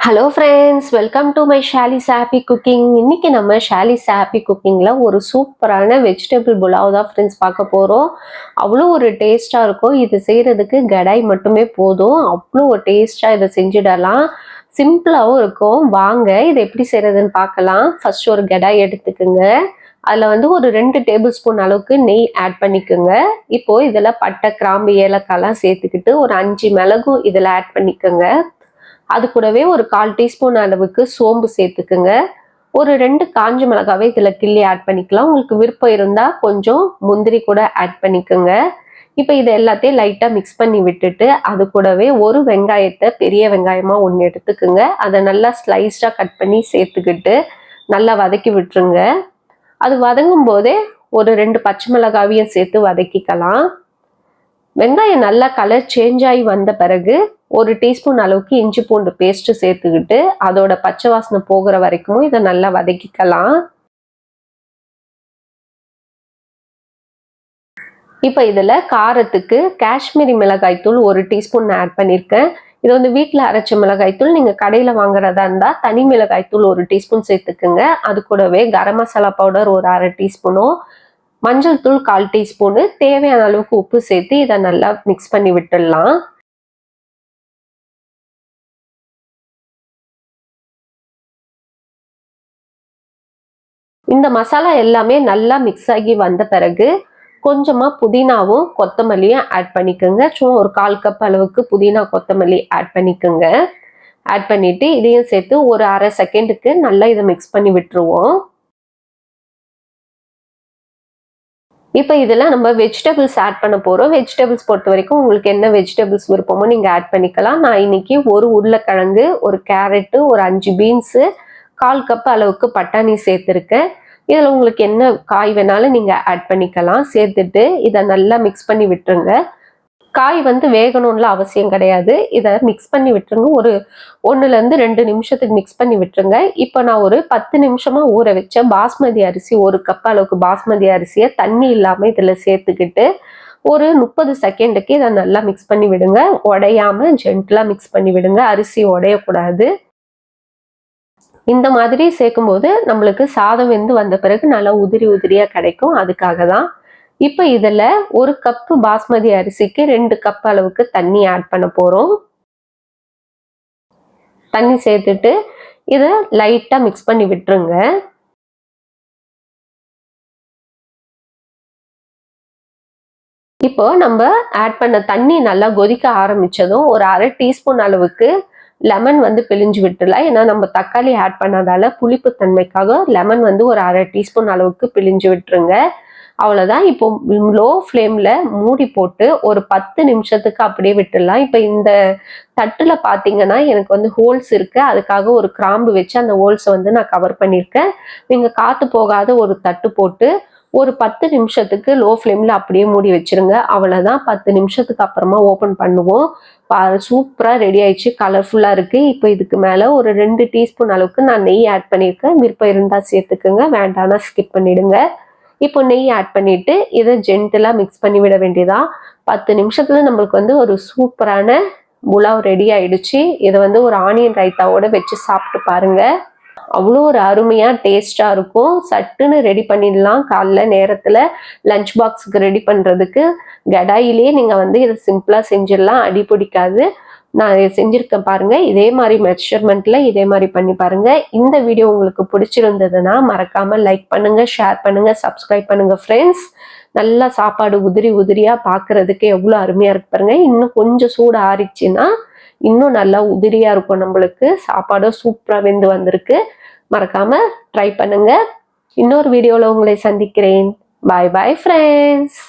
Hello friends, welcome to my Shali's happy cooking. இன்னைக்கு நம்ம Shali's happy குக்கிங்கில் ஒரு சூப்பரான வெஜிடபிள் புலாவ் தான் ஃப்ரெண்ட்ஸ் பார்க்க போகிறோம். அவ்வளோ ஒரு டேஸ்ட்டாக இருக்கும். இது செய்கிறதுக்கு கடாய் மட்டுமே போதும். அவ்வளோ ஒரு டேஸ்ட்டாக இதை செஞ்சிடலாம். சிம்பிளாகவும் இருக்கும். வாங்க இதை எப்படி செய்கிறதுன்னு பார்க்கலாம். ஃபர்ஸ்ட் ஒரு கடாய் எடுத்துக்குங்க. அதில் வந்து ஒரு 2 டேபிள் ஸ்பூன் அளவுக்கு நெய் ஆட் பண்ணிக்கோங்க. இப்போது இதில் பட்டை, கிராம்பு, ஏலக்காய்லாம் சேர்த்துக்கிட்டு ஒரு 5 மிளகும் இதில் ஆட் பண்ணிக்கோங்க. அது கூடவே ஒரு 1/4 டீஸ்பூன் அளவுக்கு சோம்பு சேர்த்துக்குங்க. ஒரு 2 காஞ்ச மிளகாவே இதில் கிள்ளி ஆட் பண்ணிக்கலாம். உங்களுக்கு விருப்பம் இருந்தால் கொஞ்சம் முந்திரி கூட ஆட் பண்ணிக்கோங்க. இப்போ இது எல்லாத்தையும் லைட்டாக மிக்ஸ் பண்ணி விட்டுட்டு அது கூடவே ஒரு வெங்காயத்தை பெரிய வெங்காயமாக ஒன்று எடுத்துக்குங்க. அதை நல்லா ஸ்லைஸ்டாக கட் பண்ணி சேர்த்துக்கிட்டு நல்லா வதக்கி விட்டுருங்க. அது வதங்கும் போதே ஒரு 2 பச்சை மிளகாவையும் சேர்த்து வதக்கிக்கலாம். வெங்காயம் நல்லா கலர் சேஞ்ச் ஆகி வந்த பிறகு ஒரு டீஸ்பூன் அளவுக்கு இஞ்சி பூண்டு பேஸ்ட் சேர்த்துக்கிட்டு அதோட பச்சை வாசனை போகிற வரைக்கும் இதை நல்லா வதக்கிக்கலாம். இப்போ இதில் காரத்துக்கு காஷ்மீரி மிளகாய் தூள் ஒரு டீஸ்பூன் ஆட் பண்ணியிருக்கேன். இது வந்து வீட்டில் அரைச்ச மிளகாய் தூள். நீங்கள் கடையில் வாங்குறதா இருந்தால் தனி மிளகாய் தூள் ஒரு டீஸ்பூன் சேர்த்துக்குங்க. அது கூடவே கரம் மசாலா பவுடர் ஒரு 1/2 டீஸ்பூனும், மஞ்சள் தூள் 1/4 டீஸ்பூனு, தேவையான அளவுக்கு உப்பு சேர்த்து இதை நல்லா மிக்ஸ் பண்ணி விட்டுடலாம். இந்த மசாலா எல்லாமே நல்லா மிக்ஸ் ஆகி வந்த பிறகு கொஞ்சமாக புதினாவும் கொத்தமல்லியும் ஆட் பண்ணிக்கோங்க. சும்மா ஒரு 1/4 கப் அளவுக்கு புதினா கொத்தமல்லி ஆட் பண்ணிக்கோங்க. ஆட் பண்ணிவிட்டு இதையும் சேர்த்து ஒரு 1/2 செகண்டுக்கு நல்லா இதை மிக்ஸ் பண்ணி விட்டுருவோம். இப்போ இதில் நம்ம வெஜிடபிள்ஸ் ஆட் பண்ண போகிறோம். வெஜிடபிள்ஸ் பொறுத்த வரைக்கும் உங்களுக்கு என்ன வெஜிடபிள்ஸ் விருப்பமோ நீங்கள் ஆட் பண்ணிக்கலாம். நான் இன்னைக்கு ஒரு உருளைக்கிழங்கு, ஒரு கேரட்டு, ஒரு 5 பீன்ஸு, 1/4 கப் அளவுக்கு பட்டாணி சேர்த்துருக்கேன். இதில் உங்களுக்கு என்ன காய் வேணாலும் நீங்கள் ஆட் பண்ணிக்கலாம். சேர்த்துட்டு இதை நல்லா மிக்ஸ் பண்ணி விட்டுருங்க. காய் வந்து வேகணும்ல அவசியம் கிடையாது. இதை மிக்ஸ் பண்ணி விட்டுருங்க. ஒரு 1லேருந்து 2 நிமிஷத்துக்கு மிக்ஸ் பண்ணி விட்டுருங்க. இப்போ நான் ஒரு 10 நிமிஷமாக ஊற வச்ச பாஸ்மதி அரிசி, 1 கப் அளவுக்கு பாஸ்மதி அரிசியை தண்ணி இல்லாமல் இதில் சேர்த்துக்கிட்டு ஒரு 30 செகண்டுக்கு இதை நல்லா மிக்ஸ் பண்ணி விடுங்க. உடையாம ஜென்டலாக மிக்ஸ் பண்ணி விடுங்க. அரிசி உடையக்கூடாது. இந்த மாதிரி சேர்க்கும்போது நம்மளுக்கு சாதம் வெந்து வந்த பிறகு நல்லா உதிரி உதிரியாக கிடைக்கும். அதுக்காக தான். இப்போ இதில் 1 கப்பு பாஸ்மதி அரிசிக்கு 2 கப் அளவுக்கு தண்ணி ஆட் பண்ண போகிறோம். தண்ணி சேர்த்துட்டு இதை லைட்டாக மிக்ஸ் பண்ணி விட்டுருங்க. இப்போ நம்ம ஆட் பண்ண தண்ணி நல்லா கொதிக்க ஆரம்பிச்சதும் ஒரு 1/2 டீஸ்பூன் அளவுக்கு லெமன் வந்து பிழிஞ்சு விட்டுலாம். ஏன்னா நம்ம தக்காளி ஆட் பண்ணதால புளிப்பு தன்மைக்காக லெமன் வந்து ஒரு 1/2 டீஸ்பூன் அளவுக்கு பிழிஞ்சு விட்டுருங்க. அவ்வளோதான். இப்போ லோ ஃப்ளேமில் மூடி போட்டு ஒரு 10 நிமிஷத்துக்கு அப்படியே விட்டுடலாம். இப்போ இந்த தட்டில் பார்த்தீங்கன்னா எனக்கு வந்து ஹோல்ஸ் இருக்குது. அதுக்காக ஒரு கிராம்பு வச்சு அந்த ஹோல்ஸை வந்து நான் கவர் பண்ணியிருக்கேன். நீங்கள் காற்று போகாத ஒரு தட்டு போட்டு ஒரு 10 நிமிஷத்துக்கு லோ ஃப்ளேமில் அப்படியே மூடி வச்சிருங்க. அவ்வளோதான். 10 நிமிஷத்துக்கு அப்புறமா ஓப்பன் பண்ணுவோம். சூப்பராக ரெடி ஆயிடுச்சு. கலர்ஃபுல்லாக இருக்குது. இப்போ இதுக்கு மேலே ஒரு 2 டீஸ்பூன் அளவுக்கு நான் நெய் ஆட் பண்ணியிருக்கேன். விருப்பம் இருந்தால் சேர்த்துக்குங்க, வேண்டாம்னா ஸ்கிப் பண்ணிவிடுங்க. இப்போ நெய் ஆட் பண்ணிவிட்டு இதை ஜென்டலாக மிக்ஸ் பண்ணி விட வேண்டியதான். 10 நிமிஷத்தில் நம்மளுக்கு வந்து ஒரு சூப்பரான புலாவ் ரெடி ஆயிடுச்சு. இதை வந்து ஒரு ஆனியன் ரைத்தாவோடு வச்சு சாப்பிட்டு பாருங்கள். அவ்வளோ ஒரு அருமையாக டேஸ்ட்டாக இருக்கும். சட்டுன்னு ரெடி பண்ணிடலாம். காலைல நேரத்தில் லஞ்ச் பாக்ஸுக்கு ரெடி பண்ணுறதுக்கு கடாயிலே நீங்கள் வந்து இதை சிம்பிளாக செஞ்சிடலாம். அடி பிடிக்காது. நான் இதை செஞ்சுருக்கேன் பாருங்கள். இதே மாதிரி மெஷர்மெண்ட்டில் இதே மாதிரி பண்ணி பாருங்கள். இந்த வீடியோ உங்களுக்கு பிடிச்சிருந்ததுன்னா மறக்காமல் லைக் பண்ணுங்கள், ஷேர் பண்ணுங்கள், சப்ஸ்கிரைப் பண்ணுங்கள் ஃப்ரெண்ட்ஸ். நல்லா சாப்பாடு உதிரி உதிரியாக பார்க்குறதுக்கு எவ்வளோ அருமையாக இருக்கு பாருங்கள். இன்னும் கொஞ்சம் சூடு ஆறிச்சுன்னா இன்னும் நல்லா உதிரியாக இருக்கும். நம்மளுக்கு சாப்பாடும் சூப்பராக வெந்து வந்திருக்கு. மறக்காம ட்ரை பண்ணுங்க. இன்னொரு வீடியோவில் உங்களை சந்திக்கிறேன். பாய் பாய் ஃப்ரெண்ட்ஸ்.